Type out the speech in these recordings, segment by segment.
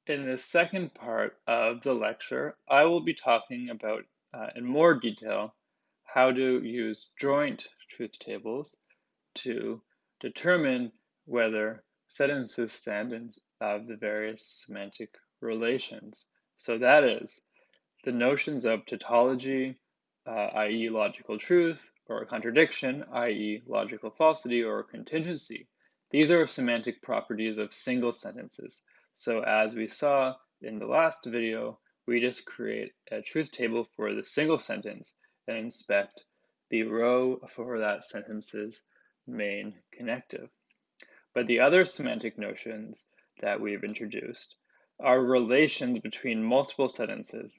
In the second part of the lecture, I will be talking about in more detail how to use joint truth tables to determine whether sentences stand in the various semantic relations. So that is the notions of tautology, i.e. logical truth, or contradiction, i.e. logical falsity or contingency. These are semantic properties of single sentences. So as we saw in the last video, we just create a truth table for the single sentence and inspect the row for that sentence's main connective. But the other semantic notions that we've introduced are relations between multiple sentences.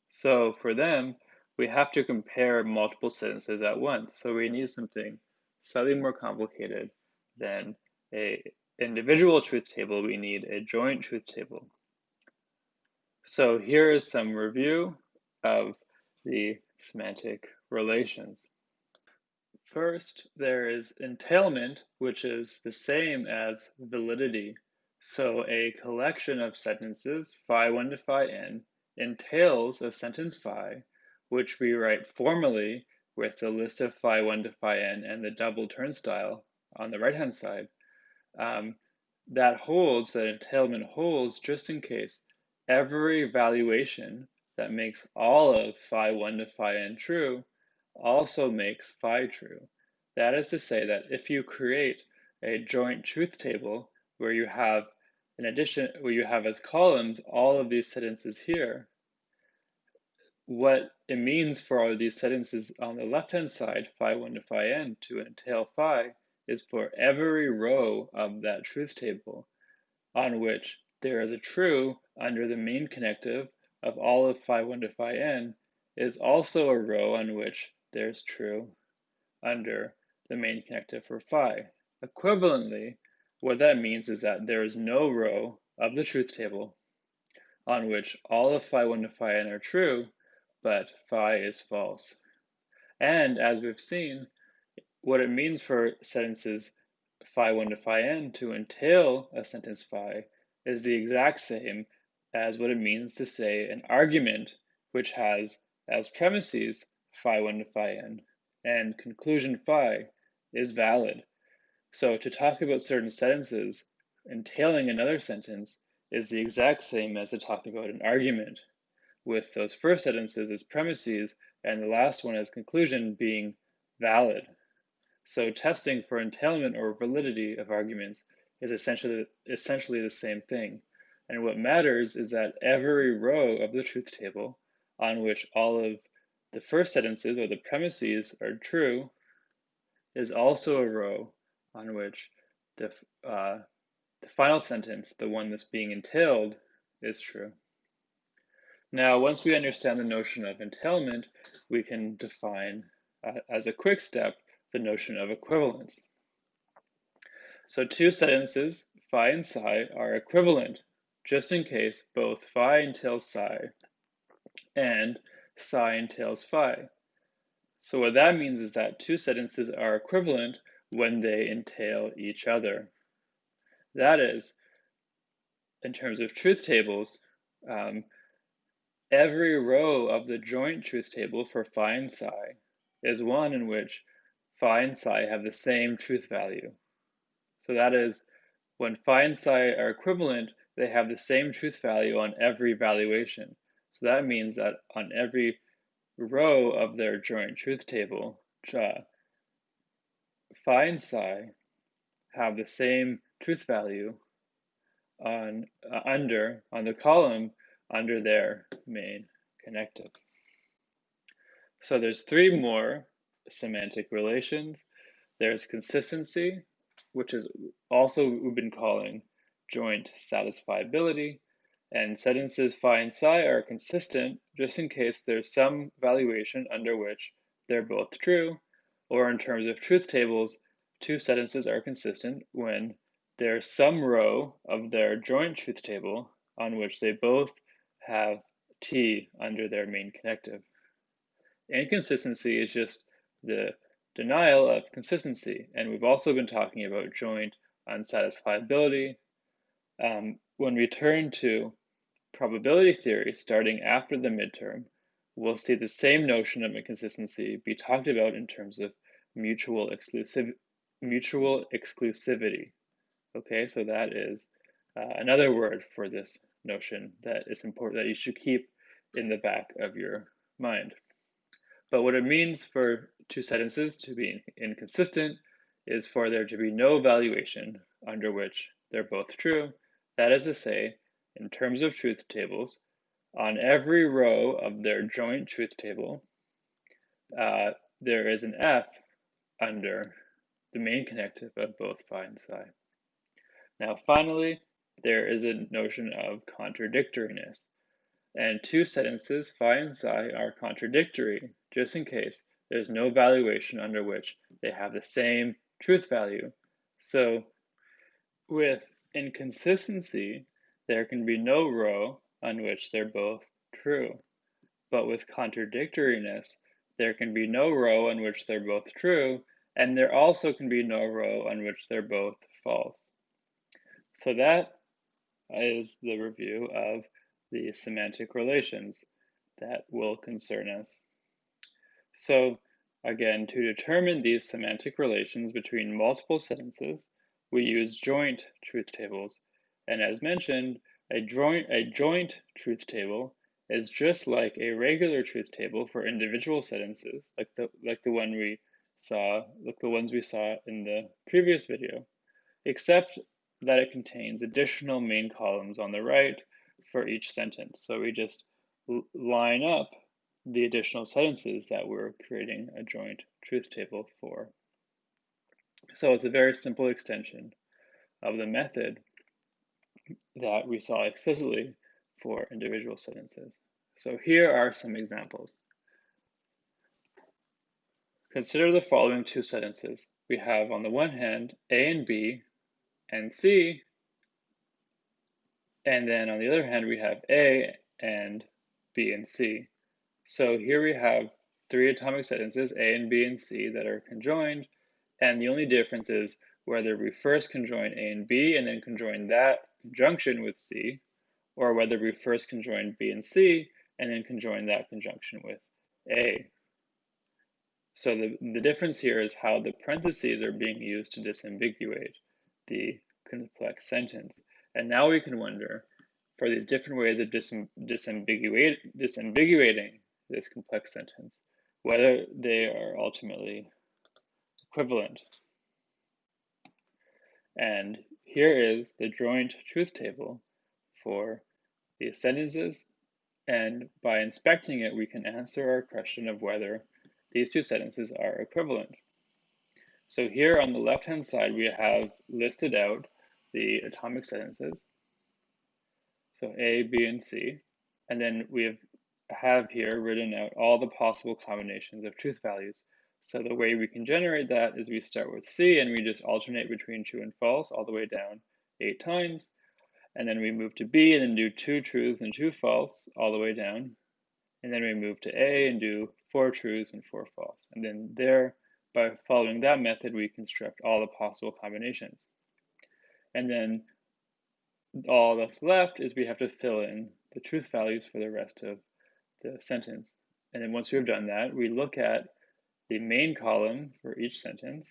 So for them, we have to compare multiple sentences at once. So we need something slightly more complicated than an individual truth table. We need a joint truth table. So here is some review of the semantic relations. First, there is entailment, which is the same as validity. So a collection of sentences, phi1 to phi-n, entails a sentence phi, which we write formally with the list of phi1 to phi-n and the double turnstile on the right-hand side. That entailment holds just in case every valuation that makes all of phi1 to phi-n true also makes phi true. That is to say that if you create a joint truth table where you have as columns all of these sentences here, what it means for all of these sentences on the left-hand side, phi1 to phi-n, to entail phi, is for every row of that truth table on which there is a true under the main connective of all of phi1 to phi-n is also a row on which there's true under the main connective for phi. Equivalently, what that means is that there is no row of the truth table on which all of phi1 to phi-n are true, but phi is false. And as we've seen, what it means for sentences phi1 to phi-n to entail a sentence phi is the exact same as what it means to say an argument which has as premises phi1 to phi-n and conclusion phi is valid. So to talk about certain sentences entailing another sentence is the exact same as to talk about an argument, with those first sentences as premises and the last one as conclusion being valid. So testing for entailment or validity of arguments is essentially the same thing. And what matters is that every row of the truth table on which all of the first sentences or the premises are true is also a row on which the final sentence, the one that's being entailed, is true. Now, once we understand the notion of entailment, we can define, as a quick step, the notion of equivalence. So two sentences, phi and psi, are equivalent, just in case both phi entails psi and psi entails phi. So what that means is that two sentences are equivalent when they entail each other. That is, in terms of truth tables, every row of the joint truth table for phi and psi is one in which phi and psi have the same truth value. So that is, when phi and psi are equivalent, they have the same truth value on every valuation. So that means that on every row of their joint truth table, phi and psi have the same truth value on the column under their main connective. So there's three more semantic relations. There's consistency, which is also we've been calling joint satisfiability, and sentences phi and psi are consistent just in case there's some valuation under which they're both true, or in terms of truth tables, two sentences are consistent when there's some row of their joint truth table on which they both have T under their main connective. Inconsistency is just the denial of consistency, and we've also been talking about joint unsatisfiability. When we turn to probability theory starting after the midterm, we'll see the same notion of inconsistency be talked about in terms of mutual exclusivity. Okay, so that is another word for this notion that is important that you should keep in the back of your mind. But what it means for two sentences to be inconsistent is for there to be no valuation under which they're both true. That is to say, in terms of truth tables, on every row of their joint truth table, there is an F under the main connective of both phi and psi. Now, finally, there is a notion of contradictoriness. And two sentences, phi and psi, are contradictory, just in case there's no valuation under which they have the same truth value. So with inconsistency, there can be no row on which they're both true. But with contradictoriness, there can be no row on which they're both true, and there also can be no row on which they're both false. So that is the review of the semantic relations that will concern us. So again, to determine these semantic relations between multiple sentences, we use joint truth tables. And as mentioned, a joint truth table is just like a regular truth table for individual sentences, like the ones we saw in the previous video, except that it contains additional main columns on the right for each sentence. So we just line up the additional sentences that we're creating a joint truth table for. So it's a very simple extension of the method that we saw explicitly for individual sentences. So here are some examples. Consider the following two sentences. We have on the one hand A and B and C, and then on the other hand we have A and B and C. So here we have three atomic sentences, A and B and C, that are conjoined, and the only difference is whether we first conjoin A and B and then conjoin that conjunction with C, or whether we first conjoin B and C and then conjoin that conjunction with A. So the difference here is how the parentheses are being used to disambiguate the complex sentence. And now we can wonder, for these different ways of disambiguating this complex sentence, whether they are ultimately equivalent. And here is the joint truth table for these sentences. And by inspecting it, we can answer our question of whether these two sentences are equivalent. So here on the left-hand side, we have listed out the atomic sentences. So A, B, and C. And then we have here written out all the possible combinations of truth values. So the way we can generate that is we start with C and we just alternate between true and false all the way down 8 times. And then we move to B and then do 2 truths and 2 false all the way down. And then we move to A and do 4 truths and 4 false. And then there, by following that method, we construct all the possible combinations. And then all that's left is we have to fill in the truth values for the rest of the sentence. And then once we've done that, we look at the main column for each sentence,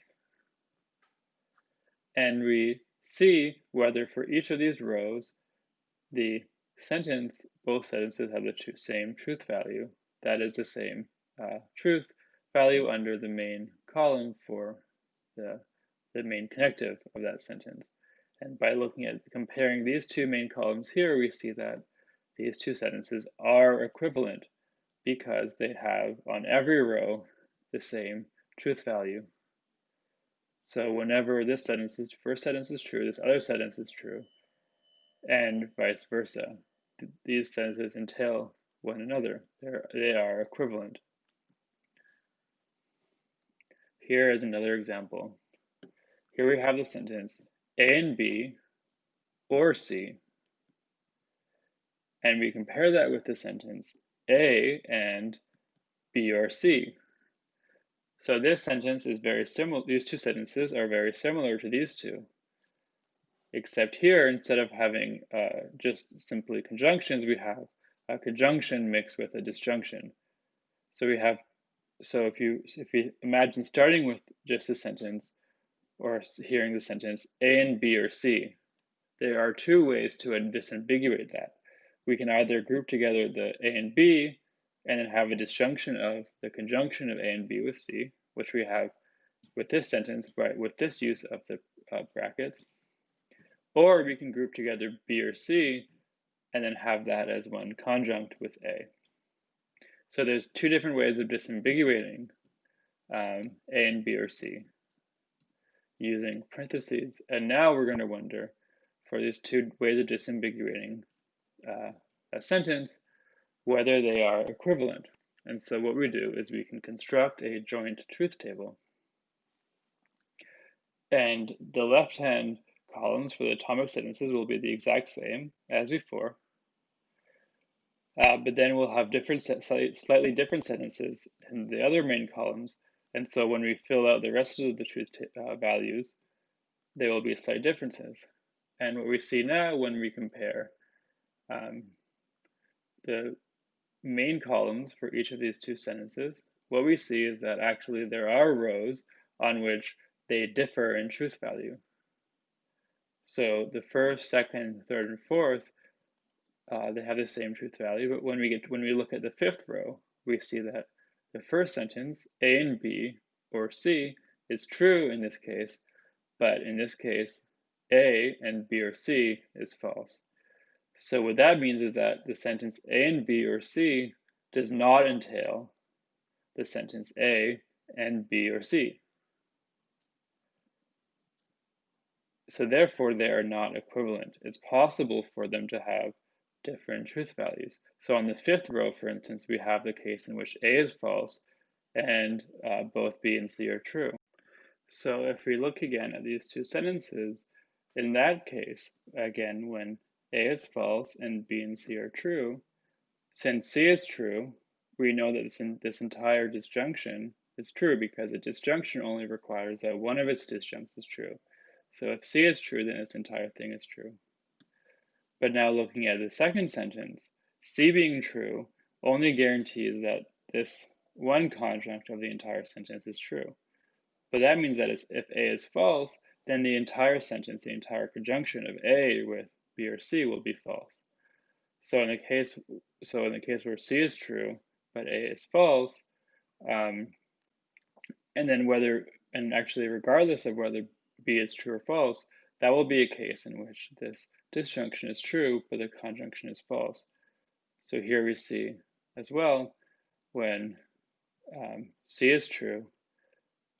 and we see whether for each of these rows, the sentence, both sentences have the same truth value. That is the same truth value under the main column for the main connective of that sentence. And by looking at comparing these two main columns here, we see that these two sentences are equivalent because they have on every row the same truth value. So whenever this first sentence is true, this other sentence is true, and vice versa. These sentences entail one another. They are equivalent. Here is another example. Here we have the sentence A and B or C, and we compare that with the sentence A and B or C. So this sentence is very similar. These two sentences are very similar to these two. except here, instead of having just simply conjunctions, we have a conjunction mixed with a disjunction. So if you imagine starting with just a sentence or hearing the sentence A and B or C, there are two ways to disambiguate that. We can either group together the A and B and then have a disjunction of the conjunction of A and B with C, which we have with this sentence, but with this use of the brackets. Or we can group together B or C and then have that as one conjunct with A. So there's two different ways of disambiguating A and B or C using parentheses. And now we're going to wonder, for these two ways of disambiguating a sentence, whether they are equivalent. And so what we do is we can construct a joint truth table. And the left-hand columns for the atomic sentences will be the exact same as before. But then we'll have slightly different sentences in the other main columns. And so when we fill out the rest of the truth values, there will be slight differences. And what we see now when we compare the main columns for each of these two sentences, what we see is that actually there are rows on which they differ in truth value. So the first, second, third, and fourth, they have the same truth value, but when we look at the fifth row, we see that the first sentence, A and B or C, is true in this case, but in this case, A and B or C is false. So what that means is that the sentence A and B or C does not entail the sentence A and B or C. So therefore, they are not equivalent. It's possible for them to have different truth values. So on the fifth row, for instance, we have the case in which A is false and both B and C are true. So if we look again at these two sentences, in that case, again, when A is false and B and C are true, since C is true, we know that this entire disjunction is true because a disjunction only requires that one of its disjuncts is true. So if C is true, then this entire thing is true. But now looking at the second sentence, C being true only guarantees that this one conjunct of the entire sentence is true. But that means that if A is false, then the entire sentence, the entire conjunction of A with B or C will be false. So in the case where C is true, but A is false, and actually regardless of whether B is true or false, that will be a case in which this disjunction is true, but the conjunction is false. So here we see as well, when C is true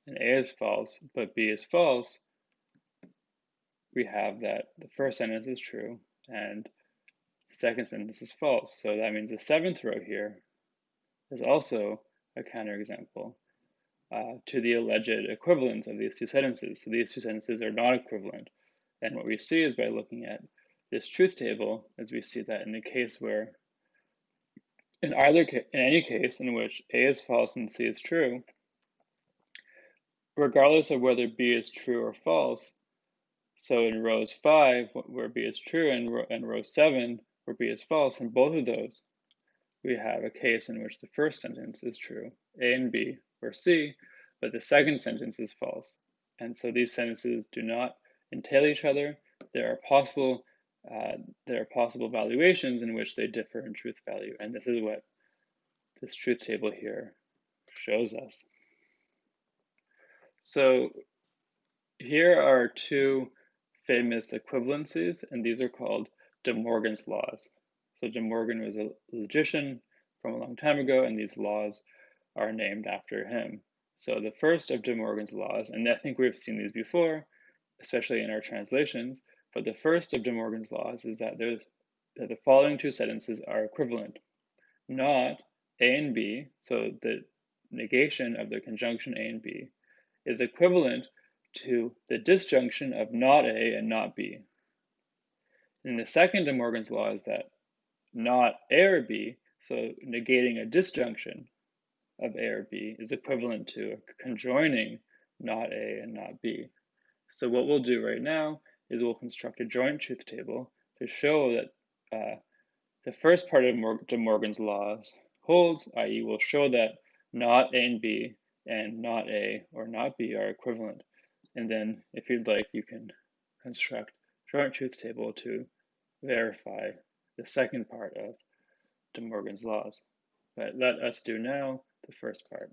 and A is false, but B is false, we have that the first sentence is true and the second sentence is false. So that means the seventh row here is also a counterexample to the alleged equivalence of these two sentences. So these two sentences are not equivalent. And what we see is by looking at this truth table, as we see that in the case where, in any case in which A is false and C is true, regardless of whether B is true or false, so in rows 5, where B is true, and row 7, where B is false, in both of those, we have a case in which the first sentence is true, A and B, or C, but the second sentence is false. And so these sentences do not entail each other. There are possible valuations in which they differ in truth value, and this is what this truth table here shows us. So here are two famous equivalencies, and these are called De Morgan's laws. So De Morgan was a logician from a long time ago, and these laws are named after him. So the first of De Morgan's laws, and I think we've seen these before, especially in our translations, but the first of De Morgan's laws is that the following two sentences are equivalent. Not A and B, so the negation of the conjunction A and B, is equivalent to the disjunction of not A and not B. And the second De Morgan's law is that not A or B, so negating a disjunction of A or B, is equivalent to conjoining not A and not B. So what we'll do right now is we'll construct a joint truth table to show that the first part of De Morgan's laws holds, i.e. we'll show that not A and B and not A or not B are equivalent. And then if you'd like, you can construct joint truth table to verify the second part of De Morgan's laws. But let us do now the first part.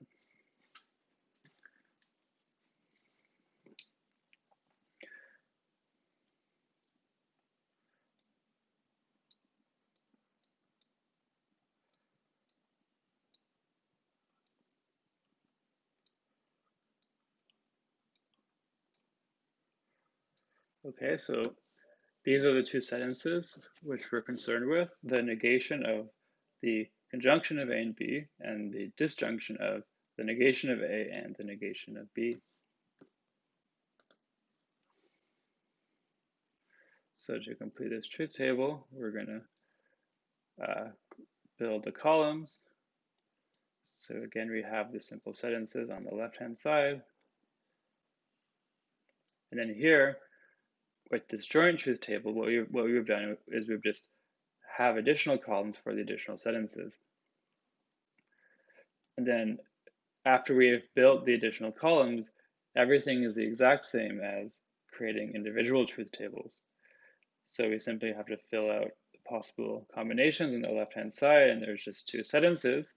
Okay, so these are the two sentences which we're concerned with, the negation of the conjunction of A and B and the disjunction of the negation of A and the negation of B. So to complete this truth table, we're going to build the columns. So again, we have the simple sentences on the left-hand side. And then here, with this joint truth table, what we've done is we've just have additional columns for the additional sentences. And then after we have built the additional columns, everything is the exact same as creating individual truth tables. So we simply have to fill out the possible combinations on the left-hand side, and there's just two sentences,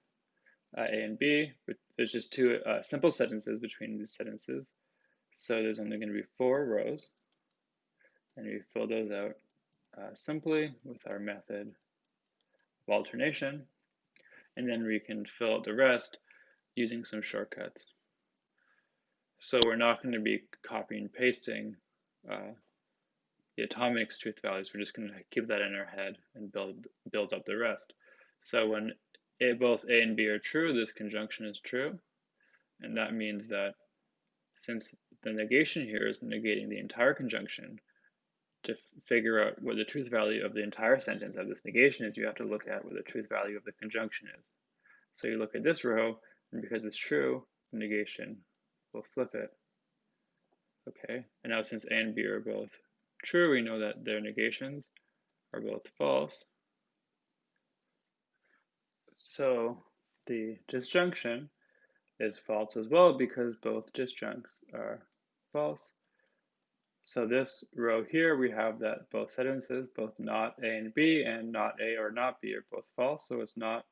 A and B, but there's just two simple sentences between these sentences. So there's only going to be 4 rows, and we fill those out simply with our method of alternation, and then we can fill out the rest using some shortcuts. So we're not going to be copying and pasting the atomic truth values. We're just going to keep that in our head and build up the rest. So when both A and B are true, this conjunction is true, and that means that since the negation here is negating the entire conjunction, to figure out what the truth value of the entire sentence of this negation is, you have to look at what the truth value of the conjunction is. So you look at this row, and because it's true, the negation will flip it. Okay, and now since A and B are both true, we know that their negations are both false. So the disjunction is false as well because both disjuncts are false. So this row here, we have that both sentences, both not A and B and not A or not B are both false. So it's not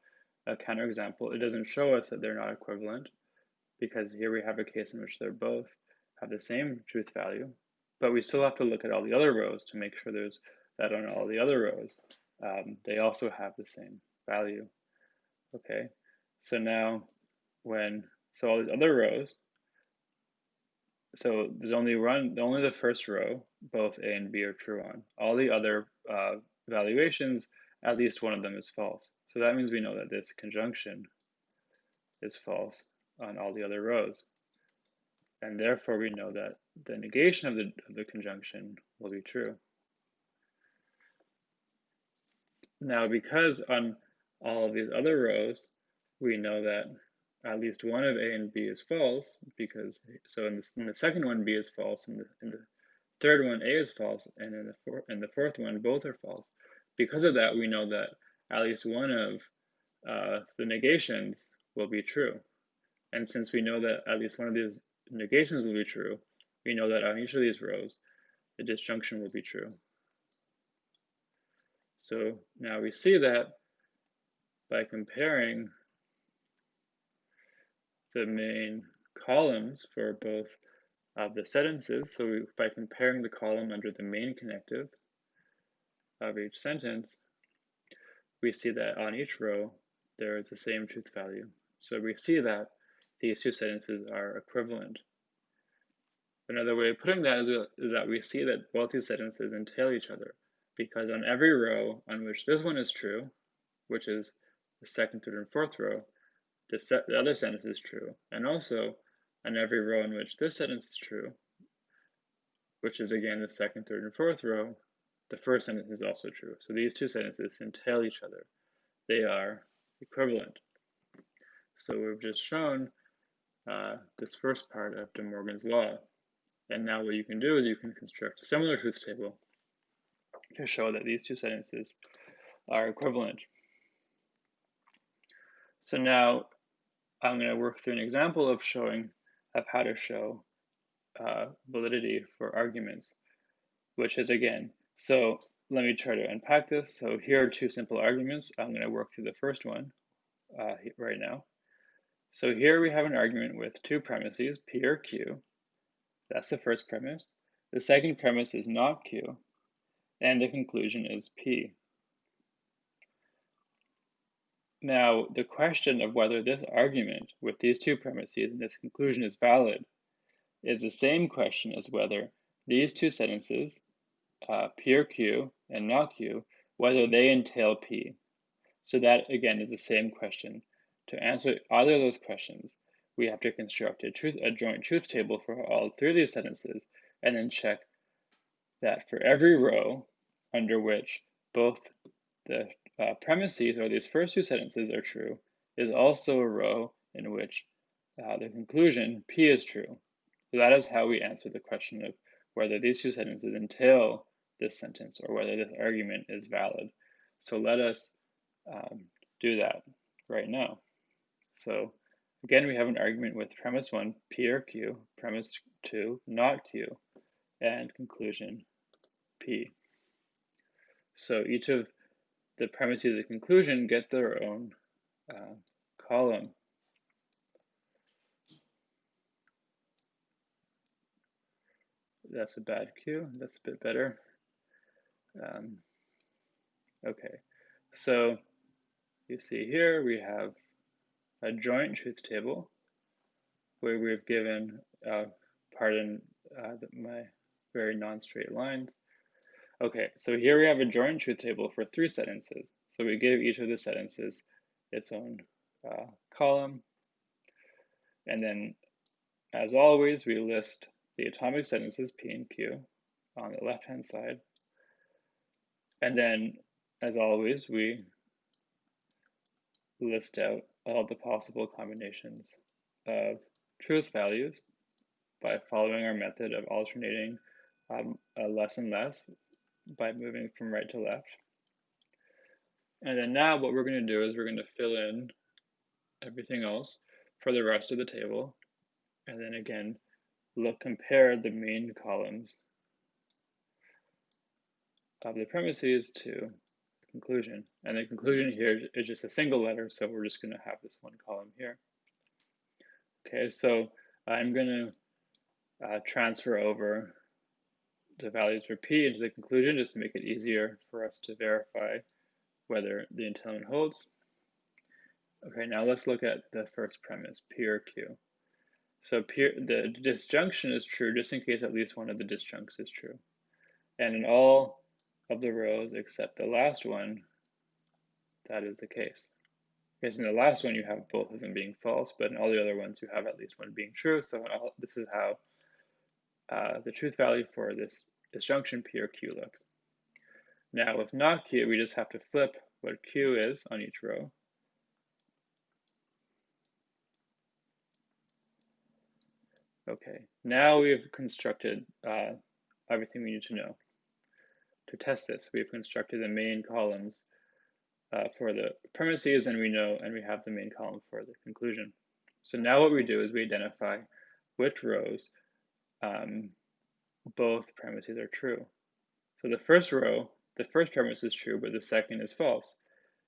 a counterexample. It doesn't show us that they're not equivalent because here we have a case in which they're both have the same truth value, but we still have to look at all the other rows to make sure there's that on all the other rows, they also have the same value. Okay, so now so all these other rows, so there's only the first row, both A and B are true on. All the other valuations, at least one of them is false. So that means we know that this conjunction is false on all the other rows. And therefore we know that the negation of the conjunction will be true. Now, because on all of these other rows, we know that at least one of A and B is false, because so in the second one B is false, in the third one A is false, and in the fourth one both are false. Because of that, we know that at least one of the negations will be true. And since we know that at least one of these negations will be true, we know that on each of these rows, the disjunction will be true. So now we see that by comparing the main columns for both of the sentences, so by comparing the column under the main connective of each sentence, we see that on each row there is the same truth value. So we see that these two sentences are equivalent. Another way of putting that is that we see that both these sentences entail each other, because on every row on which this one is true, which is the second, third, and fourth row, the other sentence is true. And also on every row in which this sentence is true, which is again the second, third, and fourth row, the first sentence is also true. So these two sentences entail each other. They are equivalent. So we've just shown this first part of De Morgan's law. And now what you can do is you can construct a similar truth table to show that these two sentences are equivalent. So now I'm going to work through an example of how to show validity for arguments, which is again, so let me try to unpack this. So here are two simple arguments. I'm going to work through the first one right now. So here we have an argument with two premises, P or Q. That's the first premise. The second premise is not Q, and the conclusion is P. Now, the question of whether this argument with these two premises and this conclusion is valid is the same question as whether these two sentences, P or Q and not Q, whether they entail P. So that, again, is the same question. To answer either of those questions, we have to construct a joint truth table for all three of these sentences, and then check that for every row under which both the premises, or these first two sentences, are true, is also a row in which the conclusion, P, is true. So that is how we answer the question of whether these two sentences entail this sentence or whether this argument is valid. So let us do that right now. So again, we have an argument with premise 1, P or Q, premise 2, not Q, and conclusion, P. So each of the premises of the conclusion get their own column. That's a bad Q. That's a bit better. Okay, so you see here we have a joint truth table where we've given, pardon my very non-straight lines. Okay, so here we have a joint truth table for three sentences. So we give each of the sentences its own column. And then, as always, we list the atomic sentences P and Q on the left-hand side. And then, as always, we list out all the possible combinations of truth values by following our method of alternating less and less by moving from right to left. And then now what we're going to do is we're going to fill in everything else for the rest of the table. And then again, compare the main columns of the premises to the conclusion. And the conclusion here is just a single letter, so we're just going to have this one column here. Okay, so I'm going to transfer over the values for P into the conclusion just to make it easier for us to verify whether the entailment holds. Okay, now let's look at the first premise, P or Q. So the disjunction is true just in case at least one of the disjuncts is true. And in all of the rows except the last one, that is the case. Because in the last one you have both of them being false, but in all the other ones you have at least one being true. So this is how the truth value for this disjunction P or Q looks. Now with not Q, we just have to flip what Q is on each row. Okay, now we've constructed everything we need to know. To test this, we've constructed the main columns for the premises, and we have the main column for the conclusion. So now what we do is we identify which rows both premises are true. So the first row, the first premise is true, but the second is false.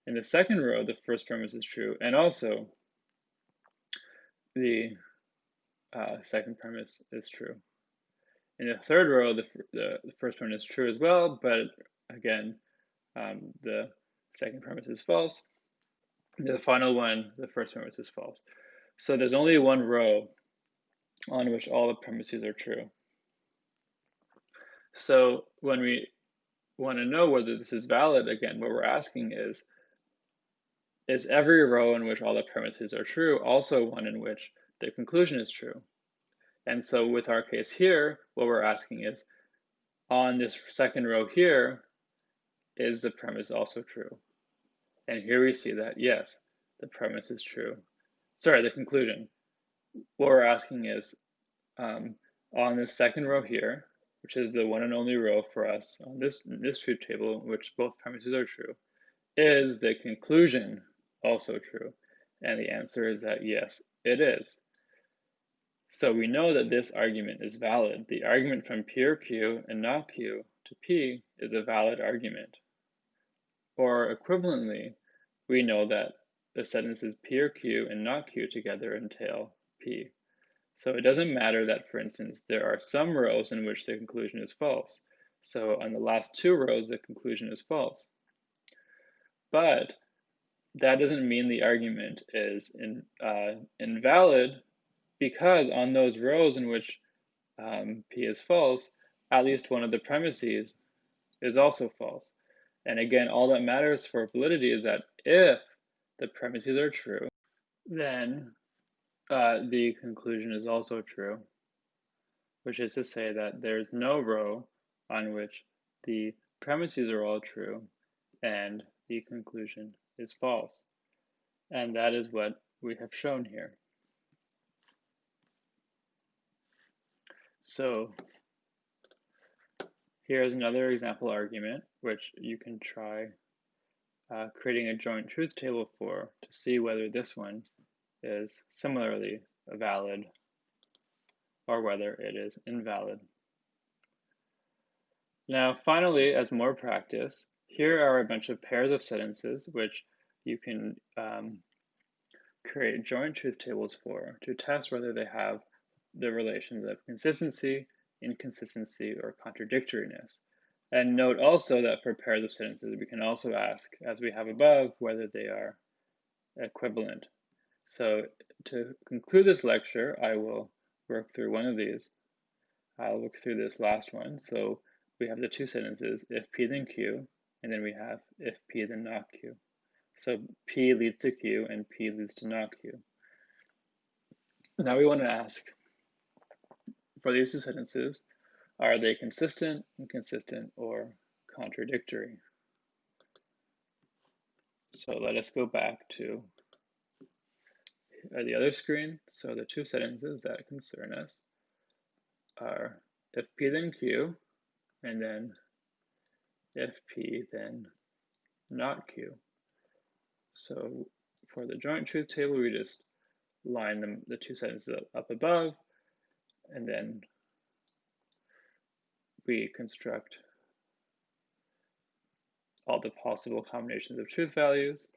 In the second row, the first premise is true, and also the second premise is true. In the third row, the first one is true as well, but again, the second premise is false. The final one, the first premise is false. So there's only one row on which all the premises are true. So when we want to know whether this is valid, again, what we're asking is every row in which all the premises are true also one in which the conclusion is true? And so with our case here, what we're asking is, on this second row here, is the premise also true? And here we see that, yes, the premise is true. Sorry, the conclusion. What we're asking is, on the second row here, which is the one and only row for us on this truth table, in which both premises are true, is the conclusion also true? And the answer is that yes, it is. So we know that this argument is valid. The argument from P or Q and not Q to P is a valid argument. Or equivalently, we know that the sentences P or Q and not Q together entail P. So it doesn't matter that, for instance, there are some rows in which the conclusion is false. So on the last two rows, the conclusion is false. But that doesn't mean the argument is invalid, because on those rows in which P is false, at least one of the premises is also false. And again, all that matters for validity is that if the premises are true, then the conclusion is also true, which is to say that there's no row on which the premises are all true and the conclusion is false. And that is what we have shown here. So here's another example argument, which you can try creating a joint truth table for to see whether this one is similarly valid or whether it is invalid. Now, finally, as more practice, here are a bunch of pairs of sentences which you can create joint truth tables for to test whether they have the relations of consistency, inconsistency, or contradictoriness. And note also that for pairs of sentences, we can also ask, as we have above, whether they are equivalent. So to conclude this lecture, I will work through one of these. I'll look through this last one. So we have the two sentences, if P then Q, and then we have if P then not Q. So P leads to Q and P leads to not Q. Now we want to ask, for these two sentences, are they consistent, inconsistent, or contradictory? So let us go back to the other screen. So the two sentences that concern us are if P then Q, and then if P then not Q. So for the joint truth table, we just line the two sentences up above, and then we construct all the possible combinations of truth values.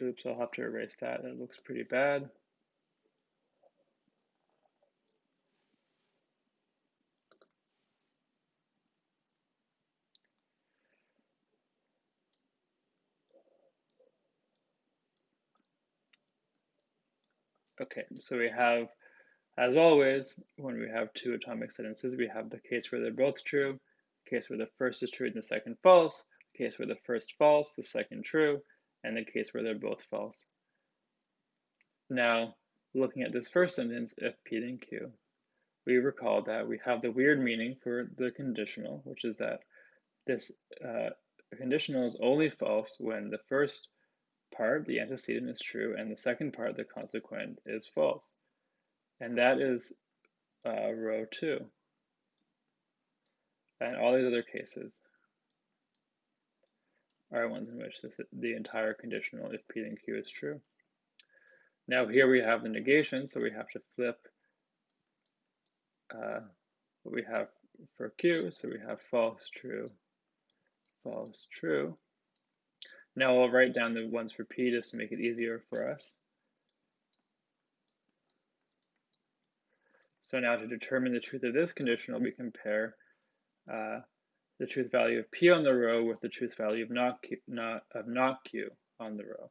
Oops, I'll have to erase that. That looks pretty bad. Okay, so we have, as always, when we have two atomic sentences, we have the case where they're both true, case where the first is true and the second false, case where the first false, the second true, and the case where they're both false. Now, looking at this first sentence, if P then Q, we recall that we have the weird meaning for the conditional, which is that this conditional is only false when the first part, the antecedent, is true, and the second part, the consequent, is false. And that is row 2. And all these other cases are ones in which the entire conditional, if P then Q, is true. Now here we have the negation, so we have to flip what we have for Q. So we have false, true, false, true. Now I'll write down the ones for P just to make it easier for us. So now to determine the truth of this conditional, we compare the truth value of P on the row with the truth value of not Q on the row.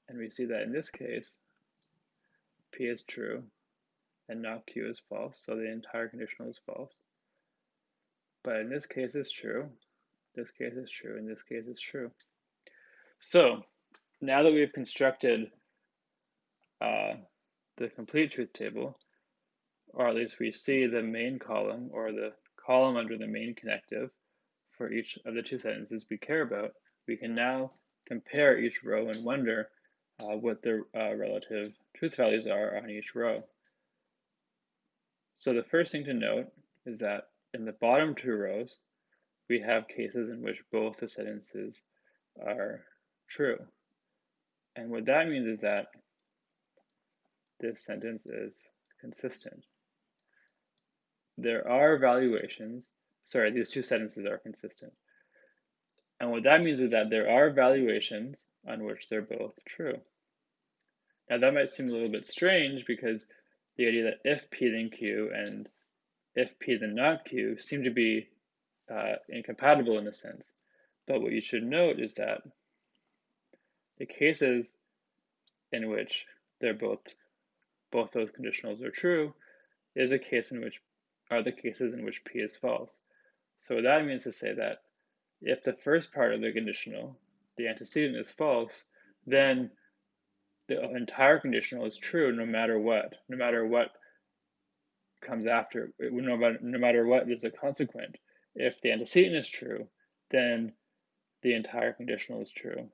And we see that in this case, P is true and not Q is false, so the entire conditional is false. But in this case it's true, this case is true, and this case is true. So now that we've constructed the complete truth table, or at least we see the main column or the column under the main connective for each of the two sentences we care about, We can now compare each row and wonder what the relative truth values are on each row. So the first thing to note is that in the bottom two rows, we have cases in which both the sentences are true. And what that means is that this sentence is consistent. There are valuations, these two sentences are consistent. And what that means is that there are valuations on which they're both true. Now that might seem a little bit strange because the idea that if P then Q and if P then not Q seem to be incompatible in a sense. But what you should note is that the cases in which both those conditionals are true is a case in which are the cases in which P is false. So that means to say that if the first part of the conditional, the antecedent, is false, then the entire conditional is true no matter what comes after, no matter what is a consequent. If the antecedent is true, then the entire conditional is true.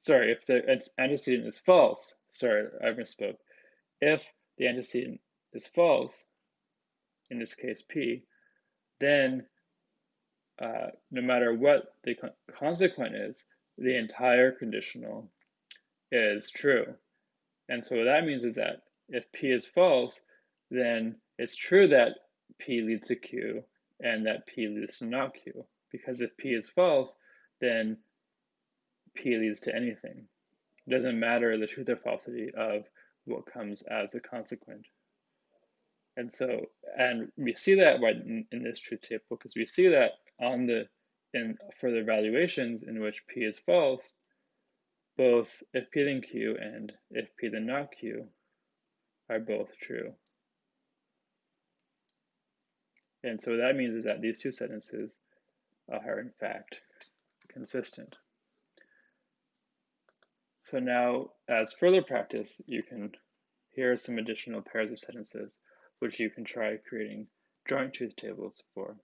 Sorry, if the antecedent is false, sorry, I misspoke. If the antecedent is false, in this case P, then no matter what the consequent is, the entire conditional is true. And so what that means is that if P is false, then it's true that P leads to Q and that P leads to not Q. Because if P is false, then P leads to anything. It doesn't matter the truth or falsity of what comes as a consequent. And so, and we see that in this truth table because we see that in further evaluations in which P is false, both if P then Q and if P then not Q are both true. And so what that means is that these two sentences are in fact consistent. So now, as further practice, here are some additional pairs of sentences which you can try creating joint truth tables for.